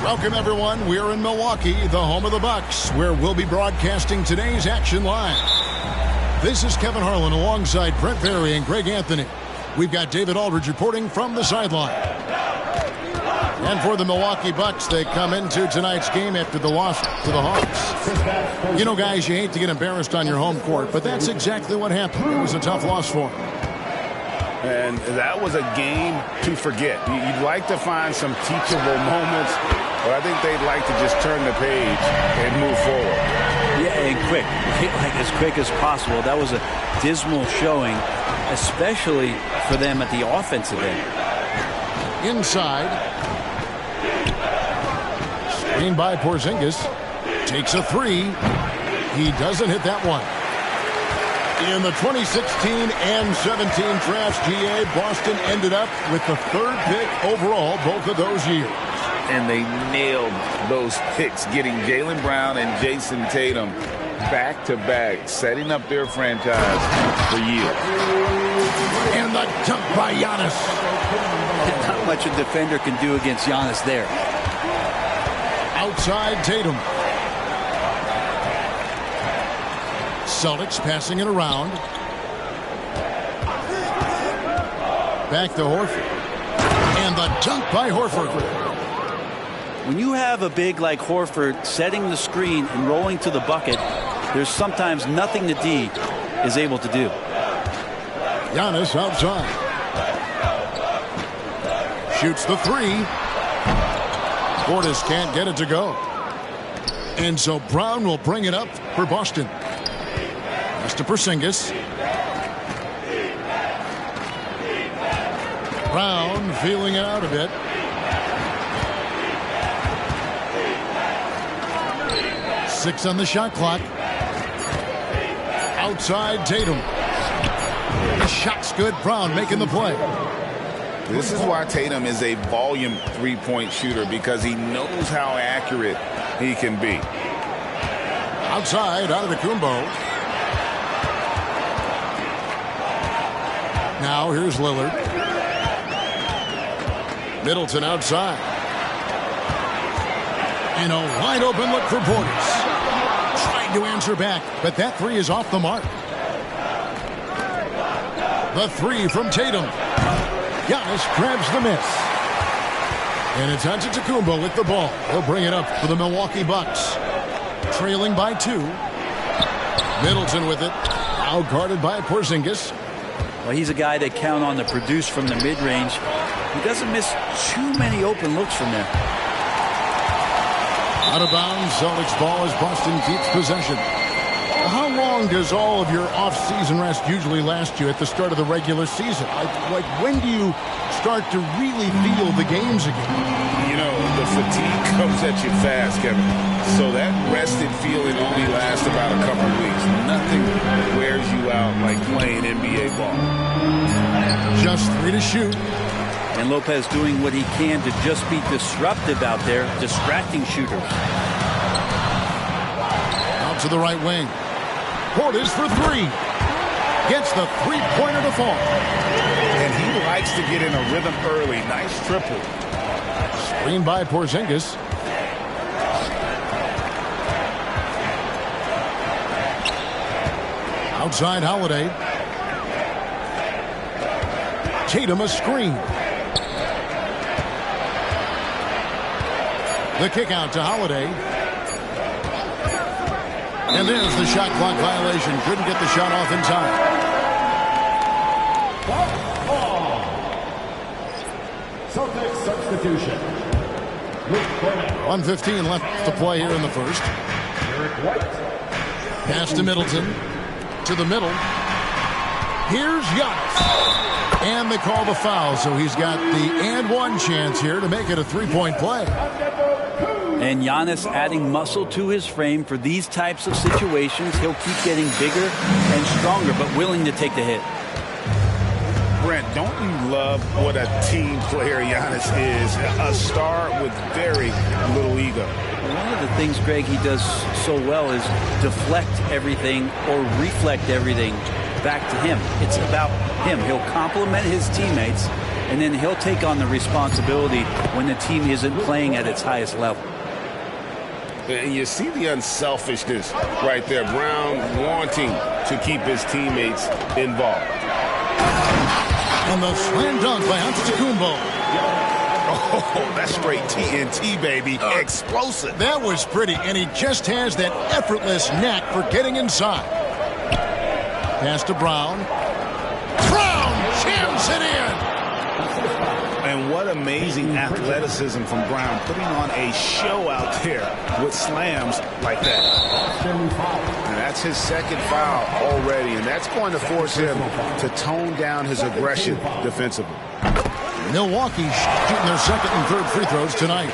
Welcome, everyone. We're in Milwaukee, the home of the Bucks, where we'll be broadcasting today's action live. This is Kevin Harlan alongside Brent Barry and Greg Anthony. We've got David Aldridge reporting from the sideline. And for the Milwaukee Bucks, they come into tonight's game after the loss to the Hawks. You know, guys, you hate to get embarrassed on your home court, but that's exactly what happened. It was a tough loss for them. And that was a game to forget. You'd like to find some teachable moments, but I think they'd like to just turn the page and move forward. Yeah, and quick. Like as quick as possible. That was a dismal showing, especially for them at the offensive end. Inside. Screen by Porzingis. Takes a three. He doesn't hit that one. In the 2016 and 17 drafts, GA, Boston ended up with the third pick overall both of those years. And they nailed those picks, getting Jaylen Brown and Jason Tatum back-to-back, setting up their franchise for years. And the dunk by Giannis. Not much a defender can do against Giannis there. Outside Tatum. Celtics passing it around. Back to Horford. And the dunk by Horford. When you have a big like Horford setting the screen and rolling to the bucket, there's sometimes nothing that D is able to do. Giannis outside. Shoots the three. Portis can't get it to go. And so Brown will bring it up for Boston. To Porzingis. Brown feeling it out a bit. Six on the shot clock. Outside Tatum. The shot's good. Brown making the play. This is why Tatum is a volume three-point shooter, because he knows how accurate he can be. Outside, Antetokounmpo. Now here's Lillard. Middleton outside. And a wide open look for Portis. Trying to answer back, but that three is off the mark. The three from Tatum. Giannis grabs the miss. And it's Antetokounmpo with the ball. He'll bring it up for the Milwaukee Bucks. Trailing by 2. Middleton with it. Now guarded by Porzingis. Well, he's a guy they count on to produce from the mid-range. He doesn't miss too many open looks from there. Out of bounds, Celtics ball as Boston keeps possession. How long does all of your off-season rest usually last you at the start of the regular season? Like when do you start to really feel the games again? You know, the fatigue comes at you fast, Kevin. So that rested feeling only lasts about a couple of weeks. Nothing wears you out like playing NBA ball. Just 3 to shoot. And Lopez doing what he can to just be disruptive out there, distracting shooters. Out to the right wing. Portis for 3. Gets the three-pointer to fall. And he likes to get in a rhythm early. Nice triple. Screen by Porzingis. Outside Holiday. Tatum a screen. The kick out to Holiday. And there's the shot clock violation. Couldn't get the shot off in time. 1:15 left to play here in the first. Pass to Middleton. To the middle. Here's Giannis. And they call the foul, so he's got the and one chance here to make it a three-point play. And Giannis adding muscle to his frame for these types of situations. He'll keep getting bigger and stronger, but willing to take the hit. Brent, don't you love what a team player Giannis is? A star with very little ego. One of the things, Greg, he does so well is deflect everything or reflect everything back to him. It's about him. He'll compliment his teammates, and then he'll take on the responsibility when the team isn't playing at its highest level. And you see the unselfishness right there. Brown wanting to keep his teammates involved. And the slam dunk by Antetokounmpo. Oh, that's straight TNT, baby. Explosive. That was pretty, and he just has that effortless knack for getting inside. Pass to Brown. Brown jams it in. And what amazing athleticism from Brown, putting on a show out there with slams like that. And that's his second foul already, and that's going to force him to tone down his aggression defensively. Milwaukee shooting their second and third free throws tonight.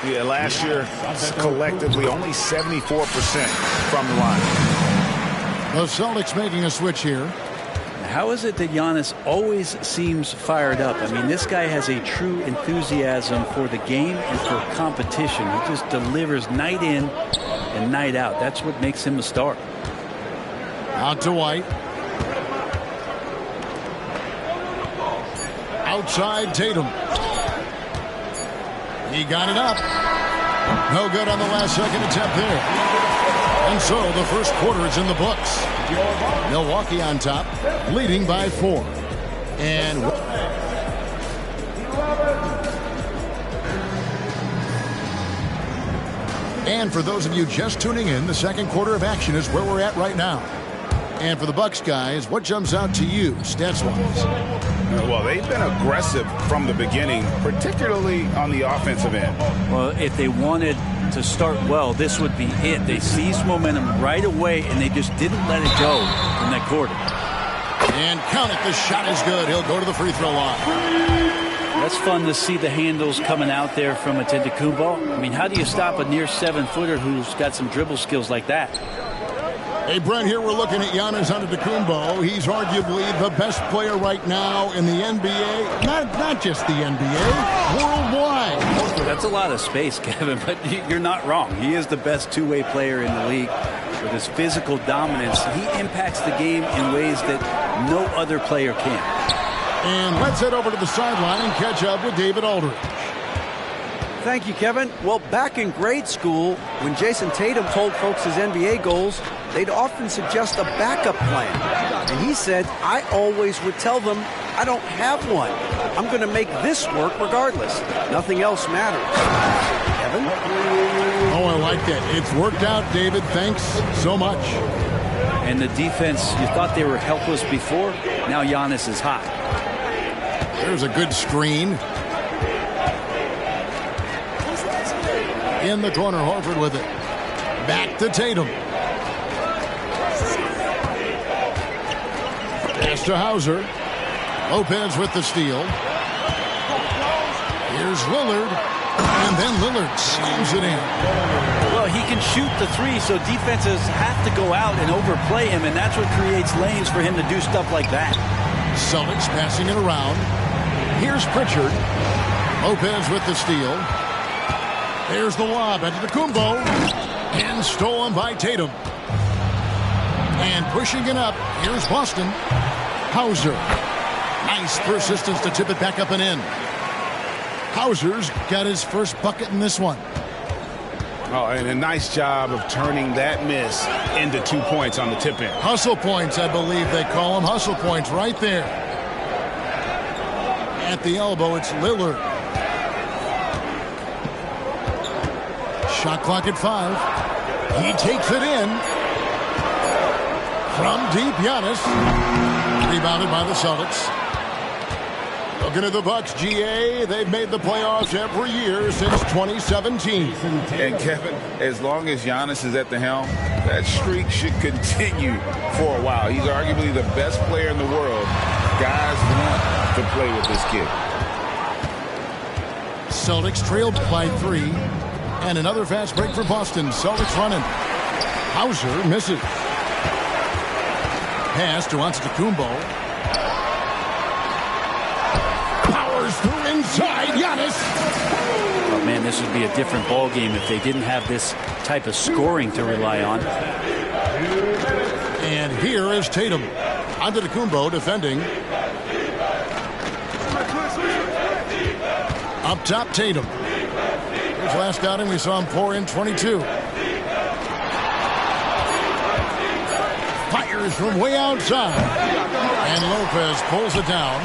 Yeah, last year, collectively, only 74% from the line. The Celtics making a switch here. How is it that Giannis always seems fired up? I mean, this guy has a true enthusiasm for the game and for competition. He just delivers night in and night out. That's what makes him a star. Out to White. Outside Tatum. He got it up. No good on the last second attempt there. And so the first quarter is in the books. Milwaukee on top, leading by 4. And for those of you just tuning in, the second quarter of action is where we're at right now. And for the Bucks guys, what jumps out to you, stats-wise? Well, they've been aggressive from the beginning, particularly on the offensive end. Well, if they wanted to start well, this would be it. They seized momentum right away, and they just didn't let it go in that quarter. And count it, the shot is good. He'll go to the free throw line. That's fun to see the handles coming out there from Antetokounmpo. I mean, how do you stop a near 7-footer who's got some dribble skills like that? Hey, Brent, here we're looking at Giannis Antetokounmpo. He's arguably the best player right now in the NBA. Not just the NBA, worldwide. That's a lot of space, Kevin, but you're not wrong. He is the best two-way player in the league. With his physical dominance, he impacts the game in ways that no other player can. And let's head over to the sideline and catch up with David Aldridge. Thank you, Kevin. Well, back in grade school, when Jason Tatum told folks his NBA goals, they'd often suggest a backup plan. And he said, I always would tell them, I don't have one. I'm going to make this work regardless. Nothing else matters. Kevin? Oh, I like that. It's worked out, David. Thanks so much. And the defense, you thought they were helpless before. Now Giannis is hot. There's a good screen. In the corner, Horford with it. Back to Tatum. Pass to Hauser. Lopez with the steal. Here's Lillard. And then Lillard slams it in. Well, he can shoot the three, so defenses have to go out and overplay him, and that's what creates lanes for him to do stuff like that. Celtics passing it around. Here's Pritchard. Lopez with the steal. There's the lob into the Antetokounmpo. And stolen by Tatum. And pushing it up. Here's Boston. Hauser. Nice persistence to tip it back up and in. Hauser's got his first bucket in this one. Oh, and a nice job of turning that miss into 2 points on the tip in. Hustle points, I believe they call them. Hustle points right there. At the elbow, it's Lillard. Shot clock at 5. He takes it in. From deep, Giannis. Rebounded by the Celtics. Looking at the Bucks, GA, they've made the playoffs every year since 2017. And Kevin, as long as Giannis is at the helm, that streak should continue for a while. He's arguably the best player in the world. Guys want to play with this kid. Celtics trailed by 3. And another fast break for Boston. Celtics running. Hauser misses. Pass to Antetokounmpo. Through inside, Giannis. Oh, man, this would be a different ball game if they didn't have this type of scoring to rely on. And here is Tatum. Antetokounmpo defending. Up top, Tatum. His last outing, we saw him pour in 22. Fires from way outside. And Lopez pulls it down.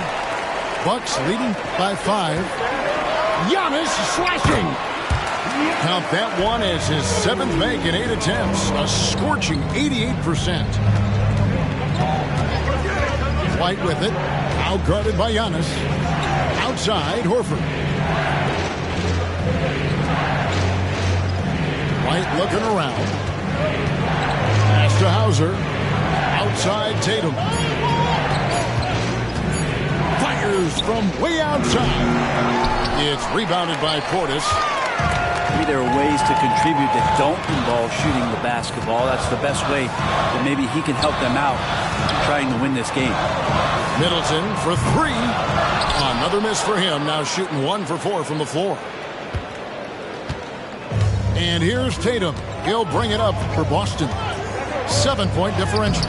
Bucks leading by 5. Giannis slashing. Count that one as his 7th make in 8 attempts. A scorching 88%. White with it. Outguarded by Giannis. Outside, Horford. White looking around. Pass to Hauser. Outside, Tatum. Fires from way outside. It's rebounded by Portis. Maybe there are ways to contribute that don't involve shooting the basketball. That's the best way that maybe he can help them out trying to win this game. Middleton for 3. Another miss for him. Now shooting 1 for 4 from the floor. And here's Tatum. He'll bring it up for Boston. 7-point differential.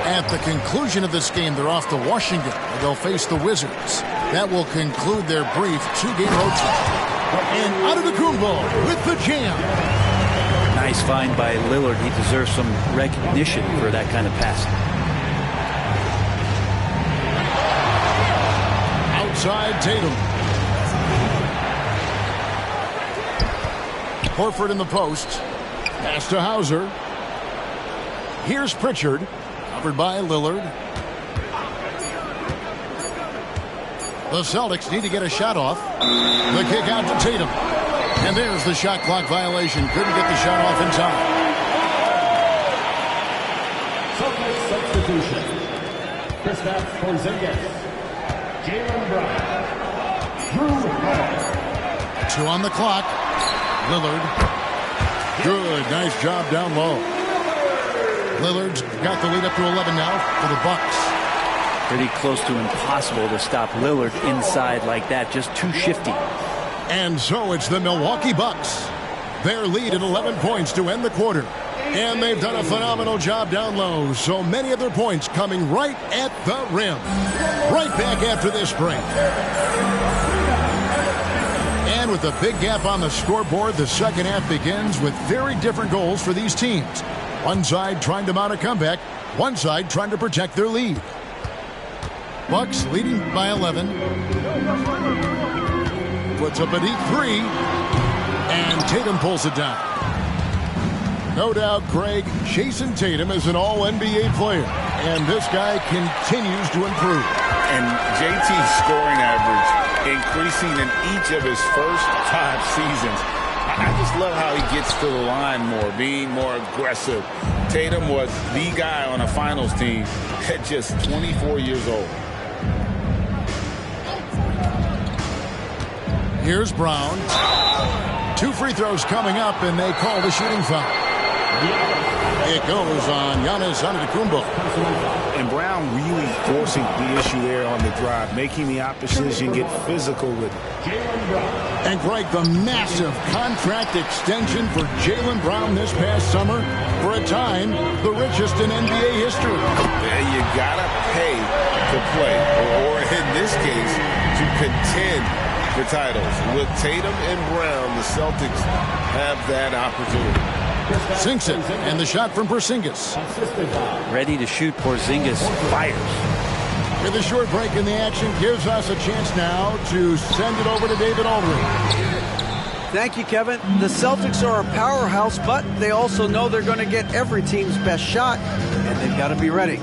At the conclusion of this game, they're off to Washington. They'll face the Wizards. That will conclude their brief 2-game road trip. And Antetokounmpo with the jam. Nice find by Lillard. He deserves some recognition for that kind of pass. Outside, Tatum. Horford in the post. Pass to Hauser. Here's Pritchard. Covered by Lillard. The Celtics need to get a shot off. The kick out to Tatum. And there's the shot clock violation. Couldn't get the shot off in time. Celtics substitution. Kristaps Porzingis. Jaylen Brown. Drew Hall. 2 on the clock. Lillard. Good. Nice job down low. Lillard's got the lead up to 11 now for the Bucks. Pretty close to impossible to stop Lillard inside like that. Just too shifty. And so it's the Milwaukee Bucks. Their lead at 11 points to end the quarter. And they've done a phenomenal job down low. So many of their points coming right at the rim. Right back after this break. And with a big gap on the scoreboard, the second half begins with very different goals for these teams. One side trying to mount a comeback. One side trying to protect their lead. Bucks leading by 11. Puts up a deep 3. And Tatum pulls it down. No doubt, Greg, Jason Tatum is an all-NBA player. And this guy continues to improve. And JT's scoring average increasing in each of his first 5 seasons. I just love how he gets to the line more, being more aggressive. Tatum was the guy on a finals team at just 24 years old. Here's Brown. 2 free throws coming up, and they call the shooting foul. It goes on Giannis Antetokounmpo. And Brown really forcing the issue there on the drive, making the opposition get physical with it. And Greg, the massive contract extension for Jaylen Brown this past summer. For a time, the richest in NBA history. Yeah, you gotta pay to play, or in this case, to contend for titles. With Tatum and Brown, the Celtics have that opportunity. Sinks it, and the shot from Porzingis. Ready to shoot. Porzingis fires. With a short break in the action, gives us a chance now to send it over to David Aldridge. Thank you, Kevin. The Celtics are a powerhouse, but they also know they're going to get every team's best shot, and they've got to be ready.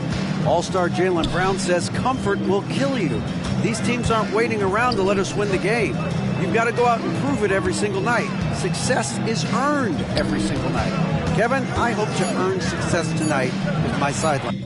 All-star Jaylen Brown says comfort will kill you. These teams aren't waiting around to let us win the game. You've got to go out and prove it every single night. Success is earned every single night. Kevin, I hope to earn success tonight with my sideline.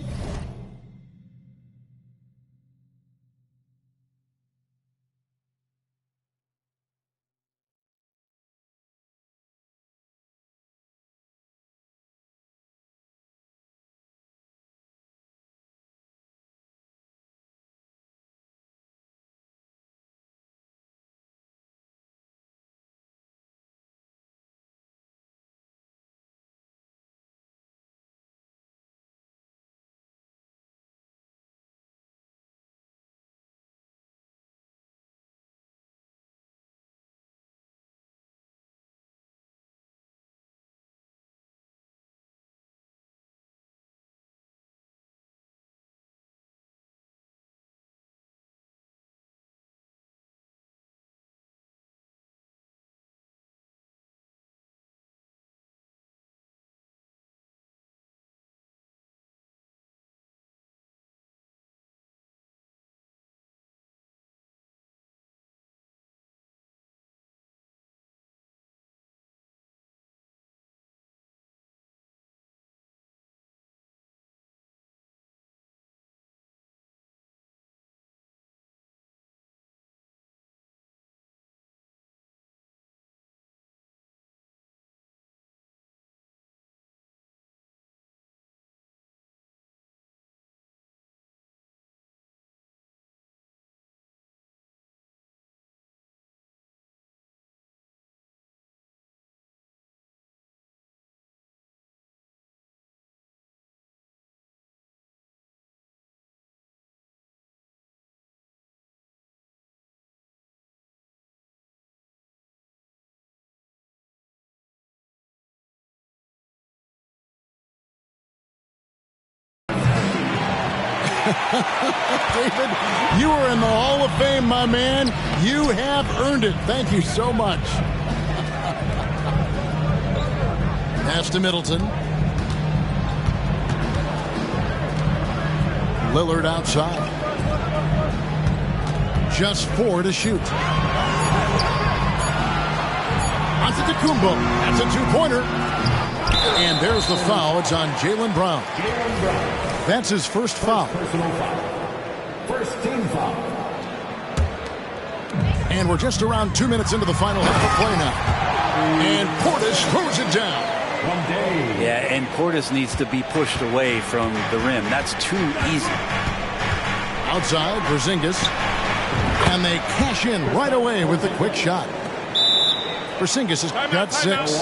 David, you are in the Hall of Fame, my man. You have earned it. Thank you so much. Pass to Middleton. Lillard outside. Just 4 to shoot. Antetokounmpo. That's a two-pointer. And there's the foul. It's on Jaylen Brown. That's his first foul. Personal foul. First team foul. And we're just around 2 minutes into the final half of play now. And Portis throws it down. Yeah, and Portis needs to be pushed away from the rim. That's too easy. Outside, Porzingis. And they cash in right away with the quick shot. Porzingis has got 6.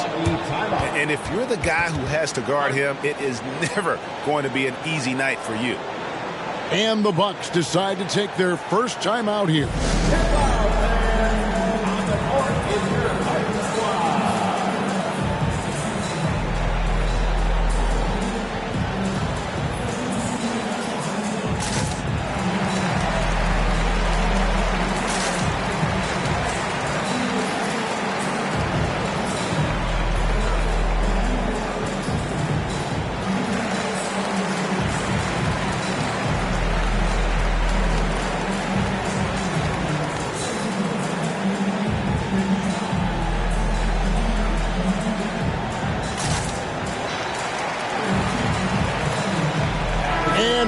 And if you're the guy who has to guard him, it is never going to be an easy night for you. And the Bucks decide to take their first time out here.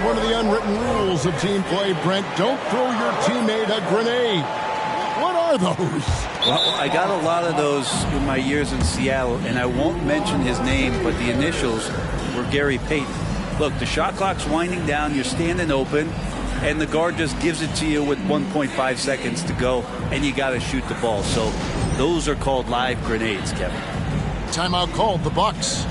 One of the unwritten rules of team play, Brent, don't throw your teammate a grenade. What are those? Well, I got a lot of those in my years in Seattle, and I won't mention his name, but the initials were Gary Payton. Look, the shot clock's winding down, you're standing open, and the guard just gives it to you with 1.5 seconds to go, and you got to shoot the ball. So those are called live grenades, Kevin. Timeout called, the Bucks.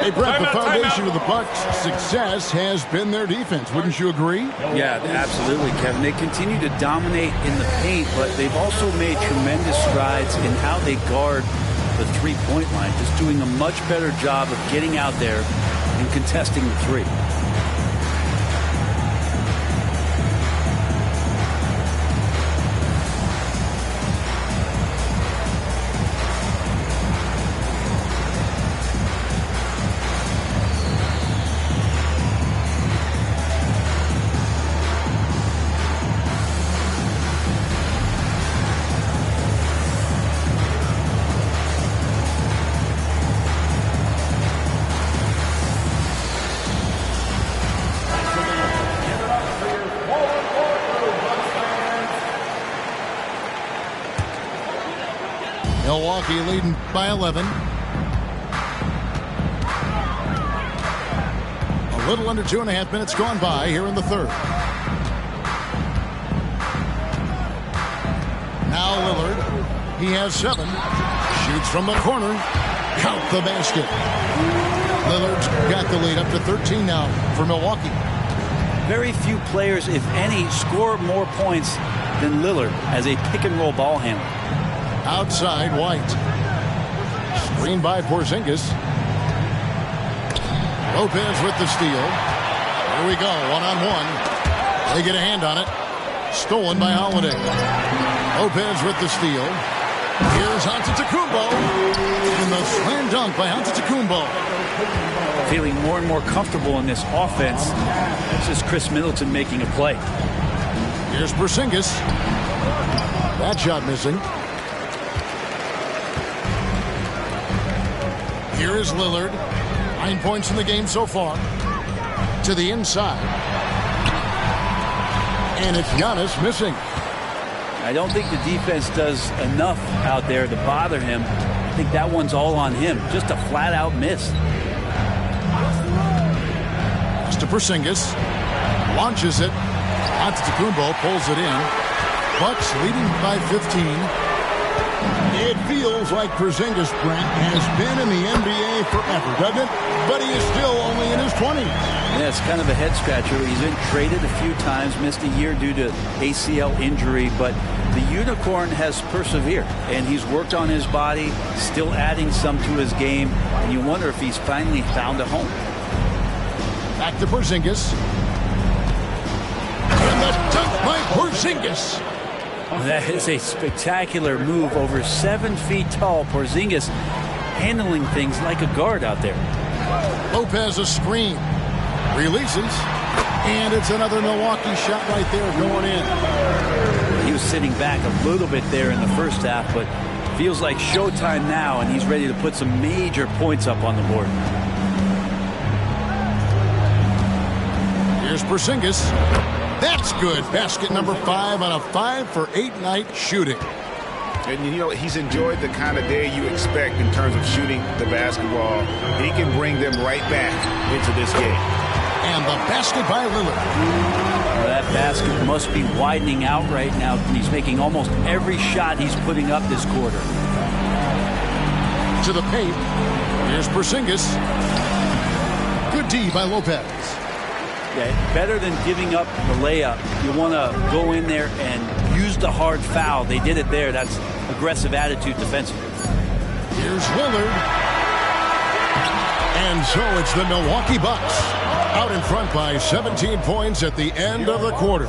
Hey, Brett, the foundation of the Bucks' success has been their defense. Wouldn't you agree? Yeah, absolutely, Kevin. They continue to dominate in the paint, but they've also made tremendous strides in how they guard the three-point line, just doing a much better job of getting out there and contesting the three. Milwaukee leading by 11. A little under 2.5 minutes gone by here in the third. Now Lillard. He has 7. Shoots from the corner. Count the basket. Lillard's got the lead up to 13 now for Milwaukee. Very few players, if any, score more points than Lillard as a pick-and-roll ball handler. Outside, White. Screen by Porzingis. Lopez with the steal. Here we go, one-on-one. They get a hand on it. Stolen by Holiday. Lopez with the steal. Here's Antetokounmpo. And the slam dunk by Antetokounmpo. Feeling more and more comfortable in this offense. This is Chris Middleton making a play. Here's Porzingis. That shot missing. Here is Lillard. 9 points in the game so far. To the inside. And it's Giannis missing. I don't think the defense does enough out there to bother him. I think that one's all on him. Just a flat-out miss. Pass to Porzingis. Launches it. Antetokounmpo pulls it in. Bucks leading by 15. It feels like Porzingis, Brent, has been in the NBA forever, doesn't it? But he is still only in his 20s. Yeah, it's kind of a head scratcher. He's been traded a few times, missed a year due to ACL injury, but the Unicorn has persevered, and he's worked on his body, still adding some to his game, and you wonder if he's finally found a home. Back to Porzingis. And the dunk by Porzingis. That is a spectacular move. Over 7 feet tall, Porzingis handling things like a guard out there. Lopez a screen. Releases. And it's another Milwaukee shot right there going in. He was sitting back a little bit there in the first half, but feels like showtime now, and he's ready to put some major points up on the board. Here's Porzingis. That's good. Basket number 5 on a 5-for-8 night shooting. And, you know, he's enjoyed the kind of day you expect in terms of shooting the basketball. He can bring them right back into this game. And the basket by Lillard. Well, that basket must be widening out right now. He's making almost every shot he's putting up this quarter. To the paint. Here's Porzingis. Good D by Lopez. Yeah, better than giving up the layup. You want to go in there and use the hard foul. They did it there. That's aggressive attitude defensively. Here's Lillard. And so it's the Milwaukee Bucks out in front by 17 points at the end of the quarter.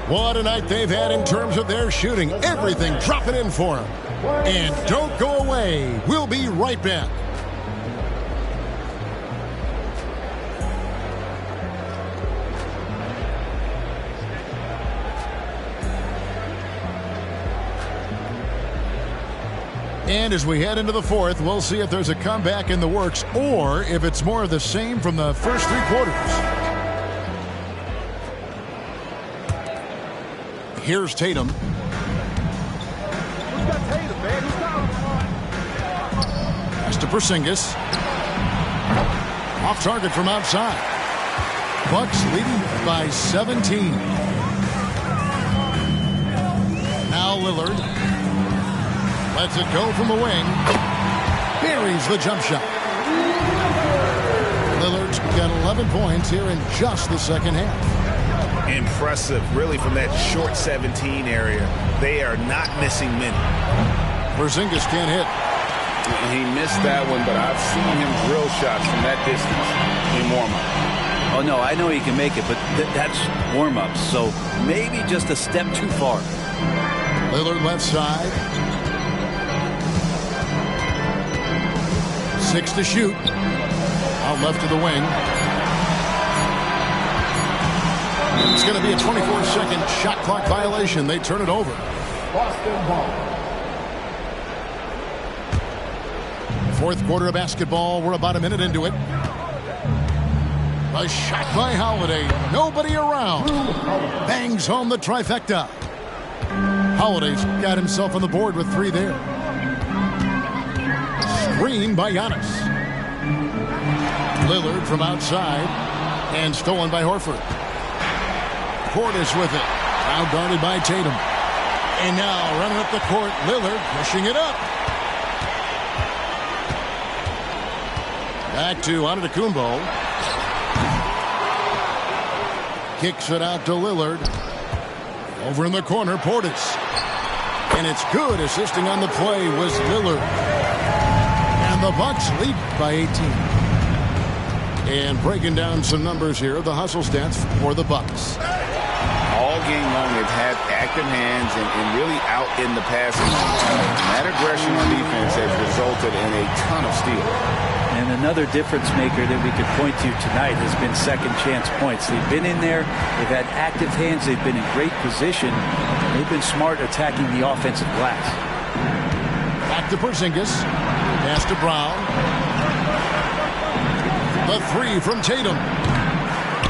What a night they've had in terms of their shooting. Everything dropping in for them. And don't go away. We'll be right back. And as we head into the fourth, we'll see if there's a comeback in the works or if it's more of the same from the first 3 quarters. Here's Tatum. Pass to Porzingis. Off target from outside. Bucks leading by 17. Now Lillard. Lets it go from the wing. Buries the jump shot. Lillard's got 11 points here in just the second half. Impressive, really, from that short 17 area. They are not missing many. Porzingis can't hit. He missed that one, but I've seen him drill shots from that distance in warm-up. Oh, no, I know he can make it, but that's warm-up, so maybe just a step too far. Lillard left side. 6 to shoot. Out left to the wing. It's going to be a 24-second shot clock violation. They turn it over. Boston ball. Fourth quarter of basketball. We're about a minute into it. A shot by Holiday. Nobody around. Bangs home the trifecta. Holiday's got himself on the board with 3 there. Screen by Giannis. Lillard from outside. And stolen by Horford. Portis with it. Now guarded by Tatum. And now running up the court, Lillard pushing it up. Back to Antetokounmpo. Kicks it out to Lillard. Over in the corner, Portis. And it's good. Assisting on the play was Lillard. And the Bucks lead by 18. And breaking down some numbers here, the hustle stats for the Bucks. All game long, they've had active hands and really out in the passing. And that aggression on defense has resulted in a ton of steals. And another difference maker that we could point to tonight has been second chance points. They've been in there. They've had active hands. They've been in great position. They've been smart attacking the offensive glass. Back to Porzingis. Pass to Brown. The 3 from Tatum.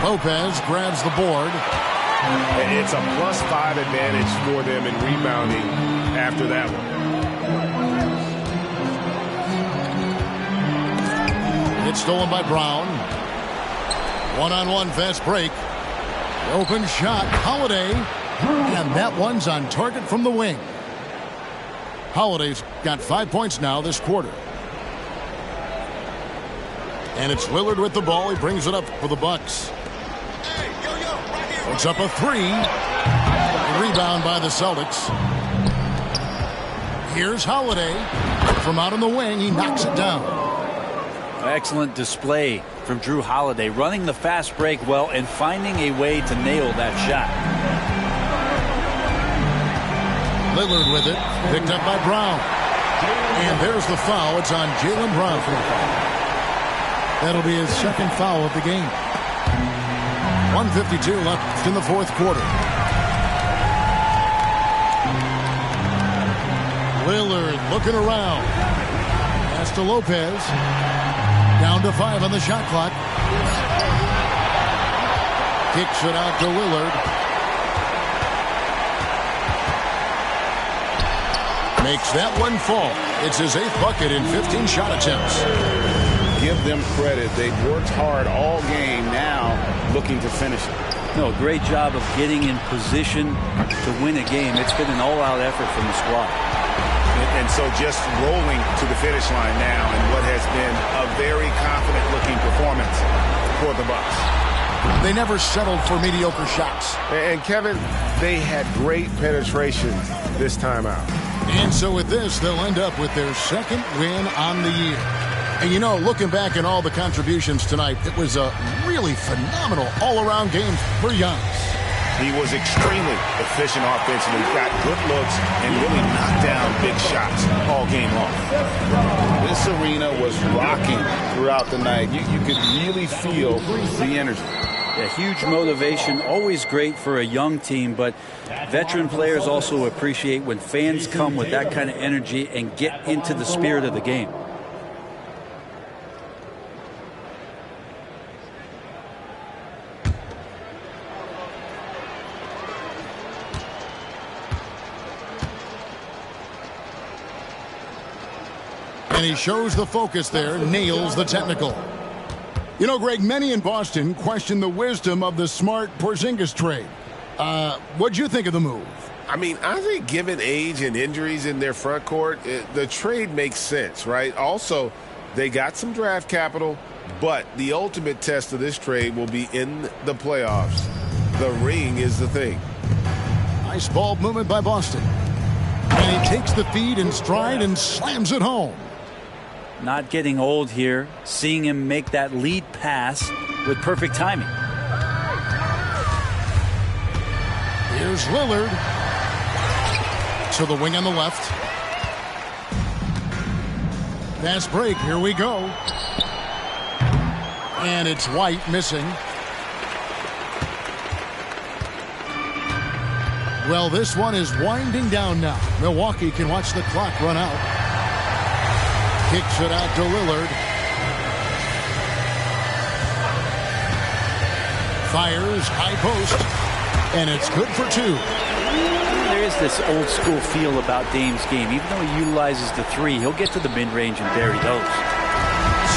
Lopez grabs the board. And it's a +5 advantage for them in rebounding after that one. It's stolen by Brown. One-on-one fast break. Open shot, Holiday. And that one's on target from the wing. Holiday's got 5 points now this quarter. And it's Lillard with the ball. He brings it up for the Bucks. Puts up a three. A rebound by the Celtics. Here's Holiday. From out on the wing, he knocks it down. Excellent display from Drew Holiday, running the fast break well and finding a way to nail that shot. Lillard with it, picked up by Brown. And there's the foul. It's on Jaylen Brown. That'll be his second foul of the game. 1:52 left in the fourth quarter. Lillard looking around. Pass to Lopez. Down to 5 on the shot clock. Kicks it out to Lillard. Makes that one fall. It's his 8th bucket in 15 shot attempts. Give them credit. They've worked hard all game, now looking to finish it. No, great job of getting in position to win a game. It's been an all-out effort from the squad. And so just rolling to the finish line now in what has been a very confident-looking performance for the Bucks. They never settled for mediocre shots. And Kevin, they had great penetration this time out. And so with this, they'll end up with their second win on the year. And you know, looking back at all the contributions tonight, it was a really phenomenal all-around game for Giannis. He was extremely efficient offensively, got good looks, and really knocked down big shots all game long. This arena was rocking throughout the night. You could really feel the energy. Yeah, huge motivation, always great for a young team, but veteran players also appreciate when fans come with that kind of energy and get into the spirit of the game. And he shows the focus there, nails the technical. You know, Greg, many in Boston question the wisdom of the Smart Porzingis trade. What'd you think of the move? I mean, I think given age and injuries in their front court, the trade makes sense, right? Also, they got some draft capital, but the ultimate test of this trade will be in the playoffs. The ring is the thing. Nice ball movement by Boston. And he takes the feed in stride and slams it home. Not getting old here, seeing him make that lead pass with perfect timing. Here's Lillard. To the wing on the left. Fast break, here we go. And it's White missing. Well, this one is winding down now. Milwaukee can watch the clock run out. Kicks it out to Lillard. Fires, high post. And it's good for 2. There is this old school feel about Dame's game. Even though he utilizes the 3, he'll get to the mid-range and bury those.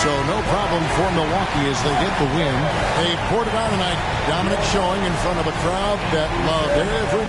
So no problem for Milwaukee as they get the win. They poured it on tonight. Dominant showing in front of a crowd that loved every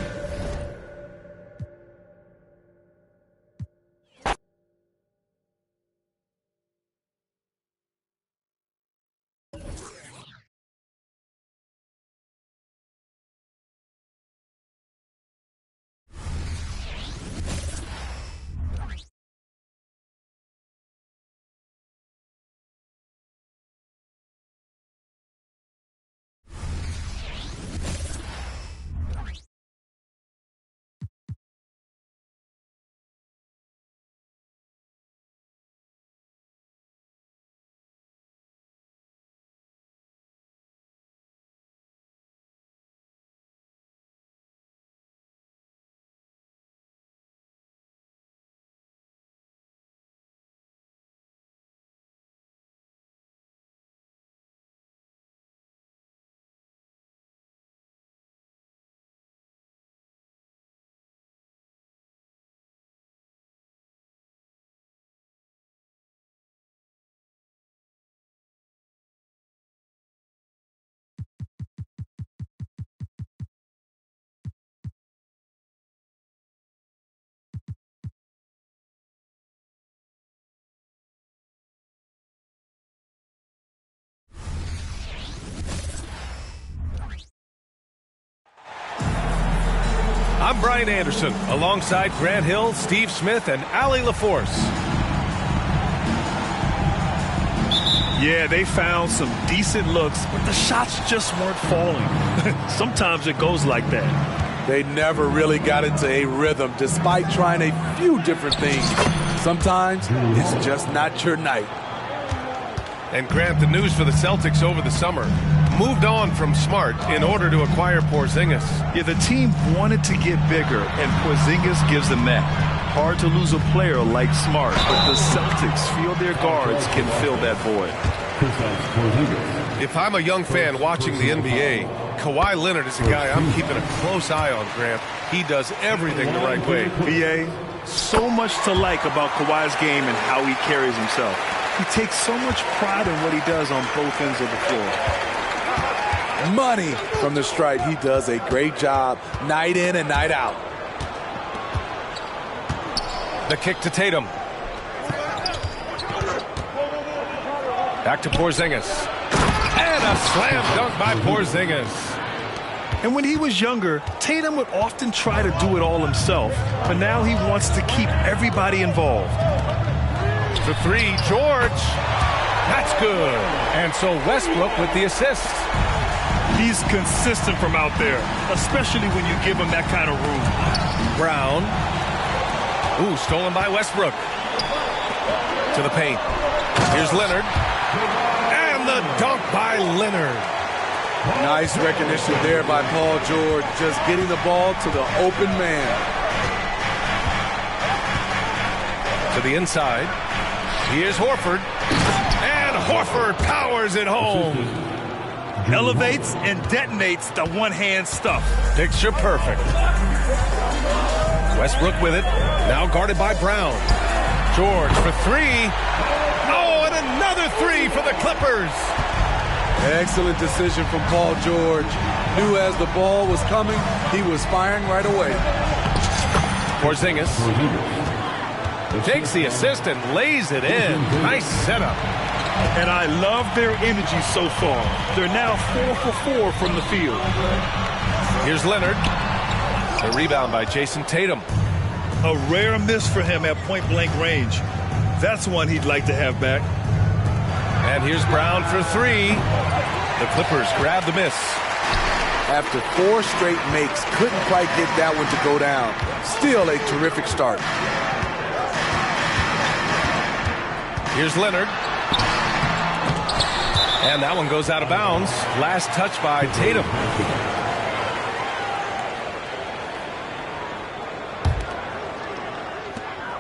I'm Brian Anderson, alongside Grant Hill, Steve Smith, and Allie LaForce. Yeah, they found some decent looks, but the shots just weren't falling. Sometimes it goes like that. They never really got into a rhythm, despite trying a few different things. Sometimes it's just not your night. And Grant, the news for the Celtics over the summer moved on from Smart in order to acquire Porzingis. Yeah, the team wanted to get bigger, and Porzingis gives them that. Hard to lose a player like Smart, but the Celtics feel their guards can fill that void. If I'm a young fan watching the NBA, Kawhi Leonard is a guy I'm keeping a close eye on, Grant. He does everything the right way. B.A., so much to like about Kawhi's game and how he carries himself. He takes so much pride in what he does on both ends of the floor. Money from the stripe. He does a great job night in and night out. The kick to Tatum. Back to Porzingis. And a slam dunk by Porzingis. And when he was younger, Tatum would often try to do it all himself. But now he wants to keep everybody involved. For three, George. That's good. And so Westbrook with the assist. He's consistent from out there, especially when you give him that kind of room. Brown. Ooh, stolen by Westbrook. To the paint. Here's Leonard. And the dunk by Leonard. Nice recognition there by Paul George, just getting the ball to the open man. To the inside. Here's Horford. And Horford powers it home. Elevates and detonates the one-hand stuff. Picture perfect. Westbrook with it. Now guarded by Brown. George for three. Oh, and another three for the Clippers. Excellent decision from Paul George. Knew as the ball was coming, he was firing right away. Porzingis takes the assist and lays it in. Nice setup. And I love their energy so far. They're now 4 for 4 from the field. Here's Leonard. The rebound by Jason Tatum. A rare miss for him at point-blank range. That's one he'd like to have back. And here's Brown for three. The Clippers grab the miss. After 4 straight makes, couldn't quite get that one to go down. Still a terrific start. Here's Leonard. And that one goes out of bounds. Last touch by Tatum.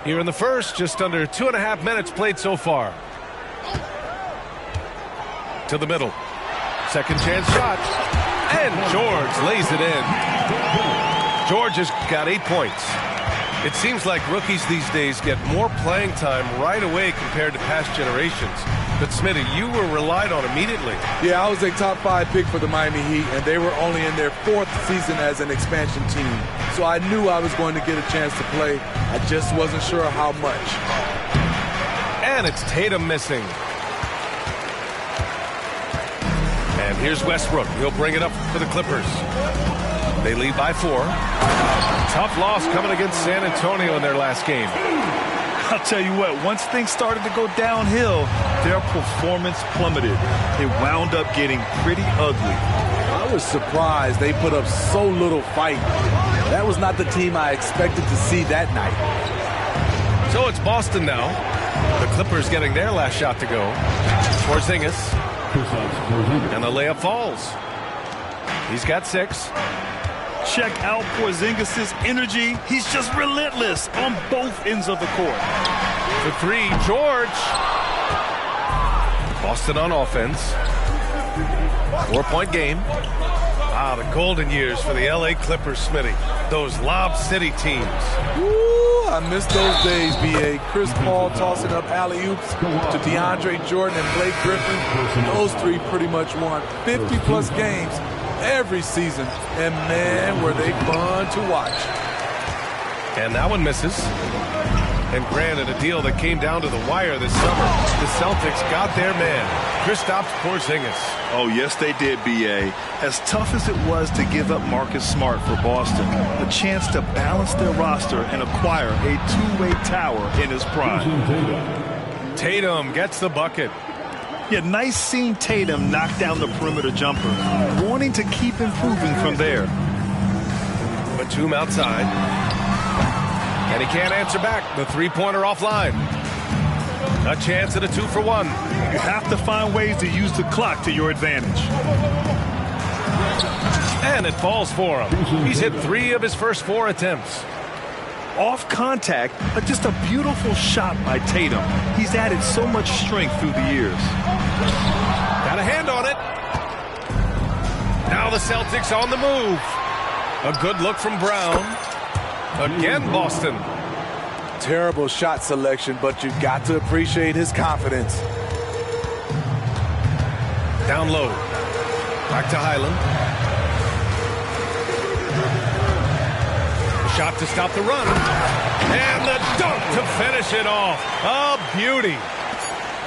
Here in the first, just under 2.5 minutes played so far. To the middle. Second chance shot. And George lays it in. George has got 8 points. It seems like rookies these days get more playing time right away compared to past generations. But Smitty, you were relied on immediately. Yeah, I was a top 5 pick for the Miami Heat, and they were only in their 4th season as an expansion team. So I knew I was going to get a chance to play. I just wasn't sure how much. And it's Tatum missing. And here's Westbrook. He'll bring it up for the Clippers. They lead by 4. Tough loss coming against San Antonio in their last game. I'll tell you what, once things started to go downhill, their performance plummeted. It wound up getting pretty ugly. I was surprised they put up so little fight. That was not the team I expected to see that night. So it's Boston now. The Clippers getting their last shot to go. Porzingis. And the layup falls. He's got 6. Check out Porzingis' energy. He's just relentless on both ends of the court. For 3, George. Boston on offense. 4-point game. Ah, the golden years for the LA Clippers, Smitty. Those Lob City teams. Woo, I miss those days, B.A. Chris Paul tossing up alley-oops to DeAndre Jordan and Blake Griffin. Those 3 pretty much won 50-plus games every season, and man, were they fun to watch. And that one misses. And granted, a deal that came down to the wire this summer. The Celtics got their man, Kristaps Porzingis. Oh, yes, they did, B.A. As tough as it was to give up Marcus Smart for Boston, a chance to balance their roster and acquire a two-way tower in his prime. Tatum gets the bucket. Yeah, nice seeing Tatum knock down the perimeter jumper, wanting to keep improving from there. Batum outside. And he can't answer back. The three-pointer offline. A chance at a 2-for-1. You have to find ways to use the clock to your advantage. And it falls for him. He's hit 3 of his first 4 attempts. Off contact, but just a beautiful shot by Tatum. He's added so much strength through the years. Got a hand on it. Now the Celtics on the move. A good look from Brown. Again, Boston. Terrible shot selection, but you've got to appreciate his confidence. Down low. Back to Highland. Shot to stop the run. And the dunk to finish it off. A beauty.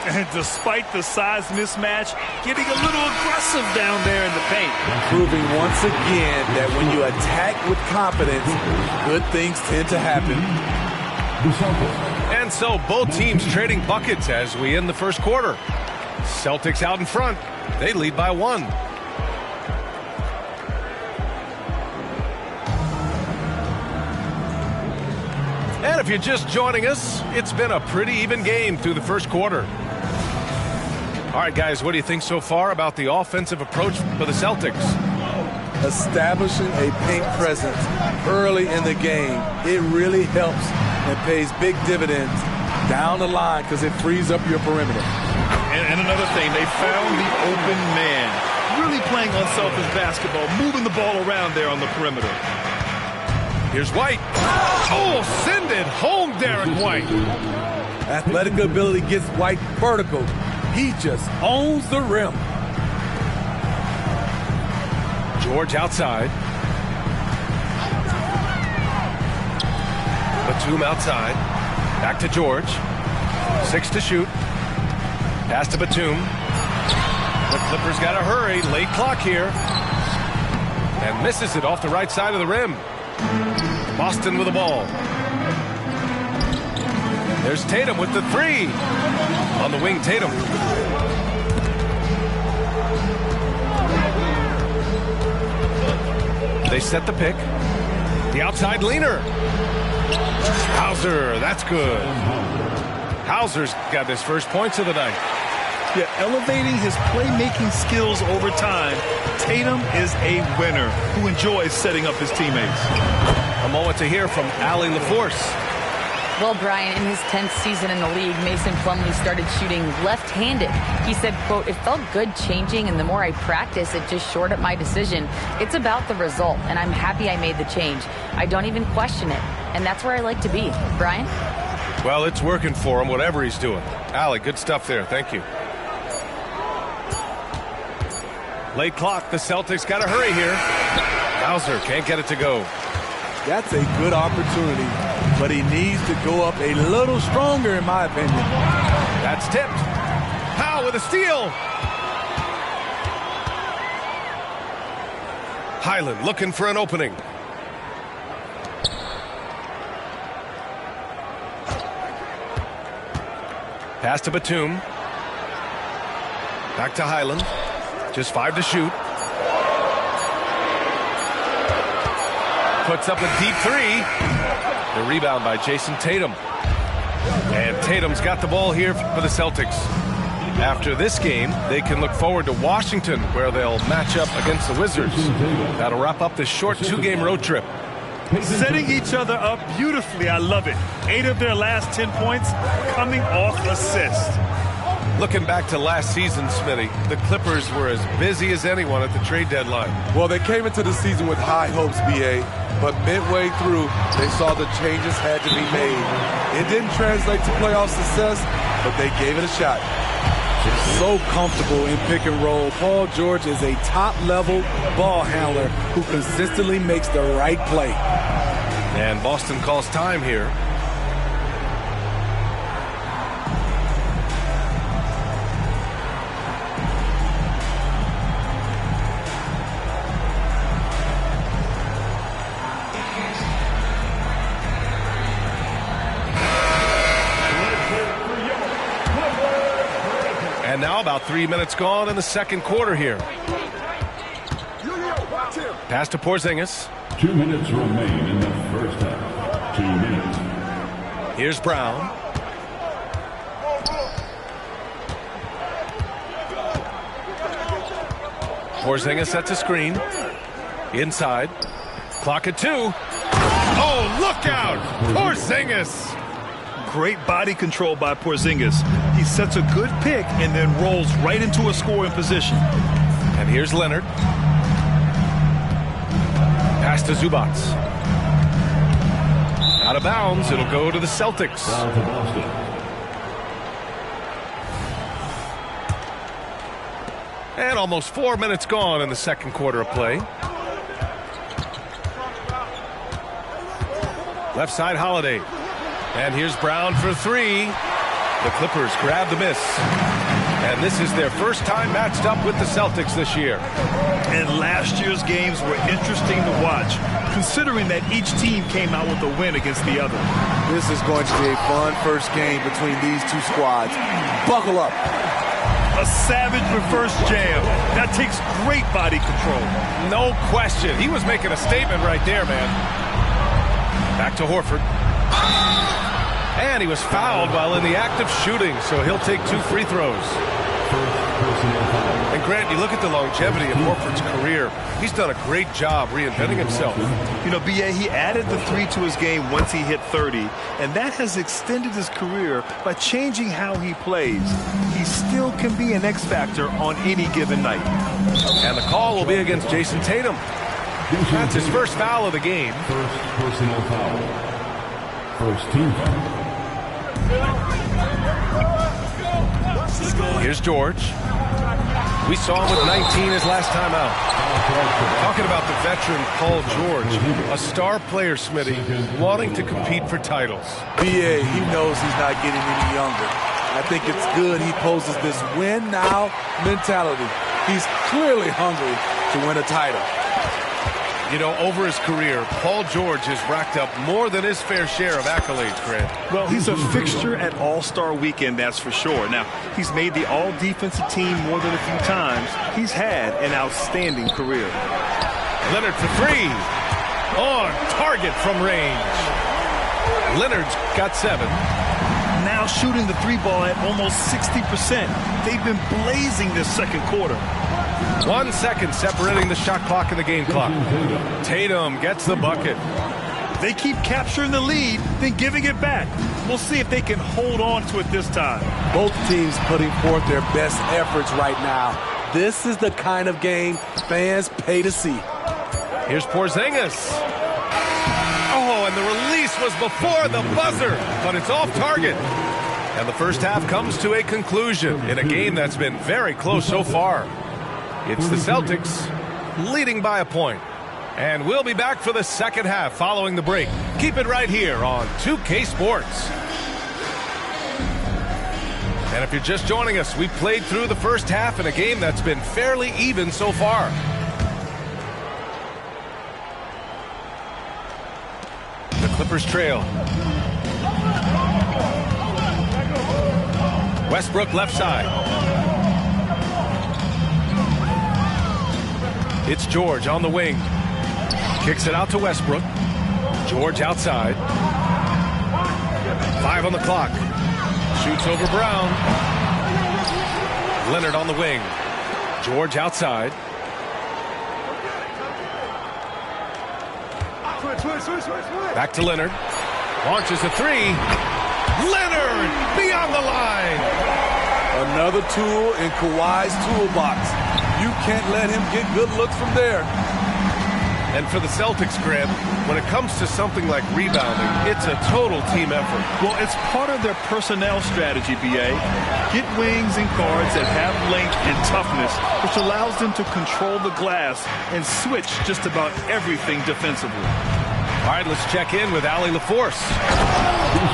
And despite the size mismatch, getting a little aggressive down there in the paint. Proving once again that when you attack with confidence, good things tend to happen. And so both teams trading buckets as we end the first quarter. Celtics out in front. They lead by 1. And if you're just joining us, it's been a pretty even game through the first quarter. All right, guys, what do you think so far about the offensive approach for the Celtics? Establishing a paint presence early in the game, it really helps and pays big dividends down the line because it frees up your perimeter. And another thing, they found the open man. Really playing unselfish basketball, moving the ball around there on the perimeter. Here's White. Oh, send it home, Derek White. Athletic ability gets White vertical. He just owns the rim. George outside. Batum outside. Back to George. 6 to shoot. Pass to Batum. The Clippers got to hurry. Late clock here. And misses it off the right side of the rim. Boston with the ball. There's Tatum with the 3. On the wing, Tatum. They set the pick. The outside leaner. Hauser, that's good. Hauser's got his first points of the night. Yeah, elevating his playmaking skills over time, Tatum is a winner who enjoys setting up his teammates. A moment to hear from Allie LaForce. Well, Brian, in his 10th season in the league, Mason Plumlee started shooting left-handed. He said, quote, "It felt good changing, and the more I practice, it just shored up my decision. It's about the result, and I'm happy I made the change. I don't even question it, and that's where I like to be." Brian? Well, it's working for him, whatever he's doing. Allie, good stuff there. Thank you. Late clock. The Celtics got to hurry here. Hauser can't get it to go. That's a good opportunity, but he needs to go up a little stronger, in my opinion. That's tipped. Powell with a steal. Highland looking for an opening. Pass to Batum. Back to Highland. Just 5 to shoot. Puts up a deep 3. The rebound by Jason Tatum. And Tatum's got the ball here for the Celtics. After this game, they can look forward to Washington, where they'll match up against the Wizards. That'll wrap up this short 2-game road trip. Setting each other up beautifully. I love it. 8 of their last 10 points coming off assists. Looking back to last season, Smitty, the Clippers were as busy as anyone at the trade deadline. Well, they came into the season with high hopes, B.A., but midway through, they saw the changes had to be made. It didn't translate to playoff success, but they gave it a shot. They're so comfortable in pick and roll. Paul George is a top-level ball handler who consistently makes the right play. And Boston calls time here. And now about 3 minutes gone in the second quarter here. Pass to Porzingis. 2 minutes remain in the first half. 2 minutes. Here's Brown. Porzingis sets a screen. Inside. Clock at 2. Oh, look out! Porzingis! Great body control by Porzingis. He sets a good pick and then rolls right into a scoring position. And here's Leonard. Pass to Zubac. Out of bounds. It'll go to the Celtics. And almost 4 minutes gone in the second quarter of play. Left side, Holiday. And here's Brown for 3. The Clippers grab the miss. And this is their first time matched up with the Celtics this year. And last year's games were interesting to watch, considering that each team came out with a win against the other. This is going to be a fun first game between these two squads. Buckle up. A savage reverse jam. That takes great body control. No question. He was making a statement right there, man. Back to Horford. And he was fouled while in the act of shooting, so he'll take 2 free throws. And Grant, you look at the longevity of Horford's career. He's done a great job reinventing himself. You know, B.A., he added the 3 to his game once he hit 30, and that has extended his career by changing how he plays. He still can be an X factor on any given night. And the call will be against Jason Tatum. That's his first foul of the game. First personal foul. First team foul. Here's George. We saw him with 19 his last time out. Talking about the veteran Paul George, a star player, Smitty, wanting to compete for titles. B.A., he knows he's not getting any younger. I think it's good he poses this win now mentality. He's clearly hungry to win a title. You know, over his career, Paul George has racked up more than his fair share of accolades, Grant. Well, he's a fixture at All-Star Weekend, that's for sure. Now, he's made the All-Defensive team more than a few times. He's had an outstanding career. Leonard for 3. On target from range. Leonard's got 7. Now shooting the 3-ball at almost 60%. They've been blazing this second quarter. 1 second separating the shot clock and the game clock. Tatum gets the bucket. They keep capturing the lead, then giving it back. We'll see if they can hold on to it this time. Both teams putting forth their best efforts right now. This is the kind of game fans pay to see. Here's Porzingis. Oh, and the release was before the buzzer, but it's off target. And the first half comes to a conclusion in a game that's been very close so far. It's the Celtics leading by a point. And we'll be back for the second half following the break. Keep it right here on 2K Sports. And if you're just joining us, we played through the first half in a game that's been fairly even so far. The Clippers trail. Westbrook left side. It's George on the wing. Kicks it out to Westbrook. George outside. 5 on the clock. Shoots over Brown. Leonard on the wing. George outside. Back to Leonard. Launches a 3. Leonard beyond the line. Another tool in Kawhi's toolbox. You can't let him get good looks from there. And for the Celtics, Grant, when it comes to something like rebounding, it's a total team effort. Well, it's part of their personnel strategy, B.A. Get wings and guards that have length and toughness, which allows them to control the glass and switch just about everything defensively. All right, let's check in with Allie LaForce.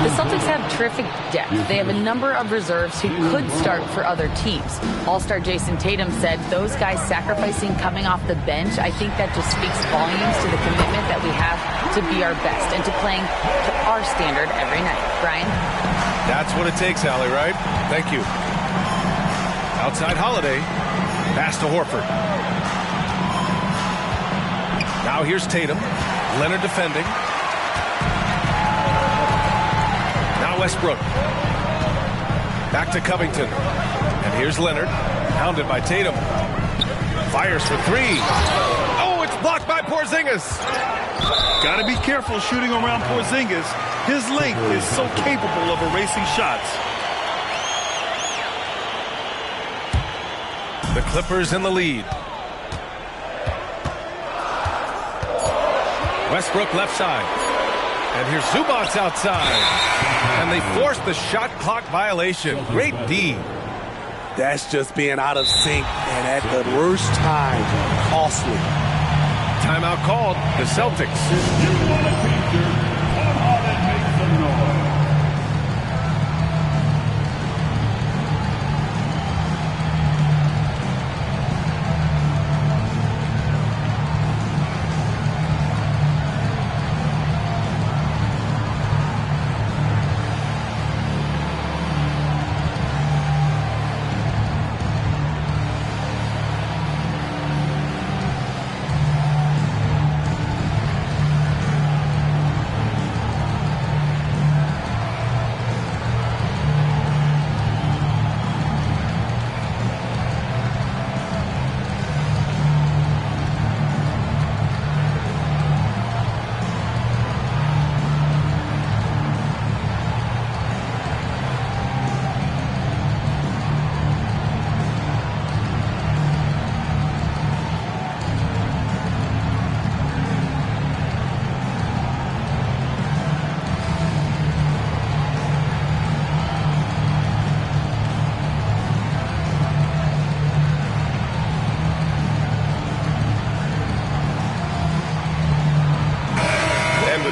The Celtics have terrific depth. They have a number of reserves who could start for other teams. All-star Jason Tatum said those guys sacrificing coming off the bench, I think that just speaks volumes to the commitment that we have to be our best and to playing to our standard every night. Brian? That's what it takes, Allie, right? Thank you. Outside Holiday. Pass to Horford. Now here's Tatum. Leonard defending. Now Westbrook. Back to Covington. And here's Leonard. Hounded by Tatum. Fires for three. Oh, it's blocked by Porzingis. Got to be careful shooting around Porzingis. His length is so capable of erasing shots. The Clippers in the lead. Westbrook left side. And here's Zubac outside. And they forced the shot clock violation. Great D. That's just being out of sync and at the worst time. Costly. Timeout called. The Celtics.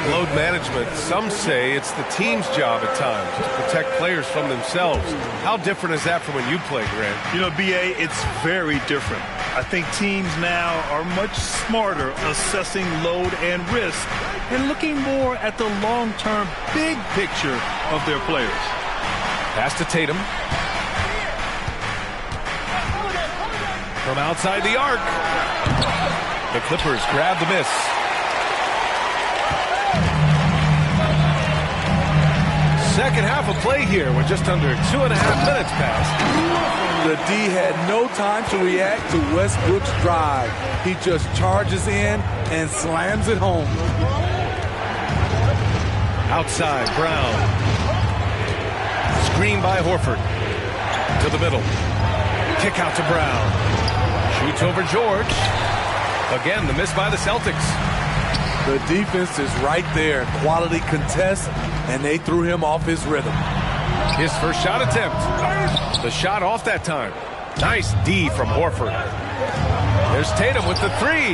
Load management. Some say it's the team's job at times to protect players from themselves. How different is that from when you played, Grant? You know, B.A., it's very different. I think teams now are much smarter assessing load and risk and looking more at the long-term big picture of their players. Pass to Tatum. From outside the arc. The Clippers grab the miss. Second half of play here. We're just under 2.5 minutes past. The D had no time to react to Westbrook's drive. He just charges in and slams it home. Outside, Brown. Screen by Horford. To the middle. Kick out to Brown. Shoots over George. Again, the miss by the Celtics. The defense is right there. Quality contest, and they threw him off his rhythm. His first shot attempt. The shot off that time. Nice D from Horford. There's Tatum with the three.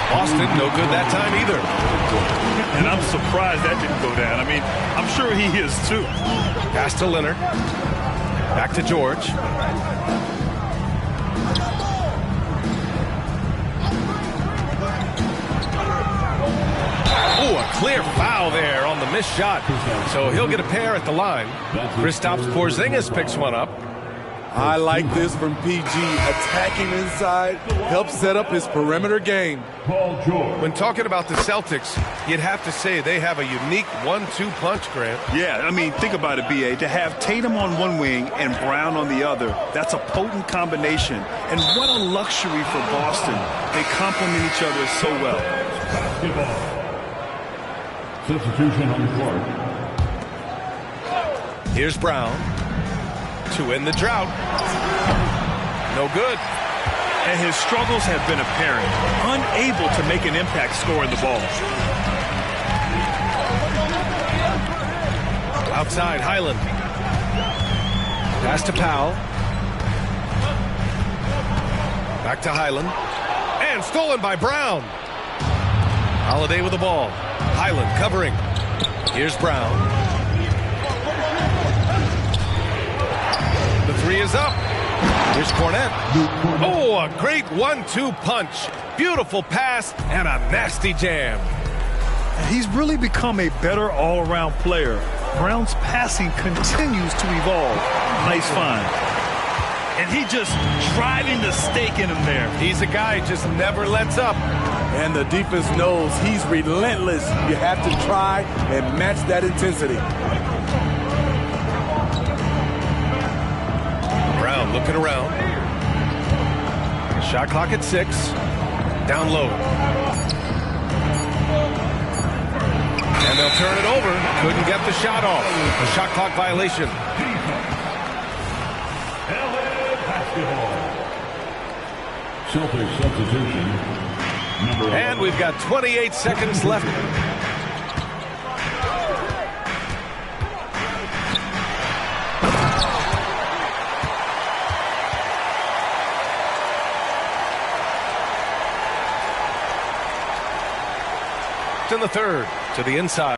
Boston, no good that time either. And I'm surprised that didn't go down. I mean, I'm sure he is too. Pass to Leonard. Back to George. Oh, a clear foul there on the missed shot. So he'll get a pair at the line. Kristaps Porzingis picks one up. I like this from PG. Attacking inside helps set up his perimeter game. When talking about the Celtics, you'd have to say they have a unique 1-2 punch, Grant. Yeah, I mean, think about it, B.A. To have Tatum on one wing and Brown on the other, that's a potent combination. And what a luxury for Boston. They complement each other so well. Substitution on the court. Here's Brown to end the drought. No good. And his struggles have been apparent. Unable to make an impact scoring the ball. Outside, Highland. Pass to Powell. Back to Highland. And stolen by Brown. Holiday with the ball. Highland covering. Here's Brown. The three is up. Here's Cornette. Oh, a great 1-2 punch. Beautiful pass and a nasty jam. He's really become a better all-around player. Brown's passing continues to evolve. Nice find. And he just driving the stake in him there. He's a guy who just never lets up. And the defense knows he's relentless. You have to try and match that intensity. Brown looking around. Shot clock at 6. Down low. And they'll turn it over. Couldn't get the shot off. A shot clock violation. Celtics substitution. And we've got 28 seconds left. In the third, to the inside.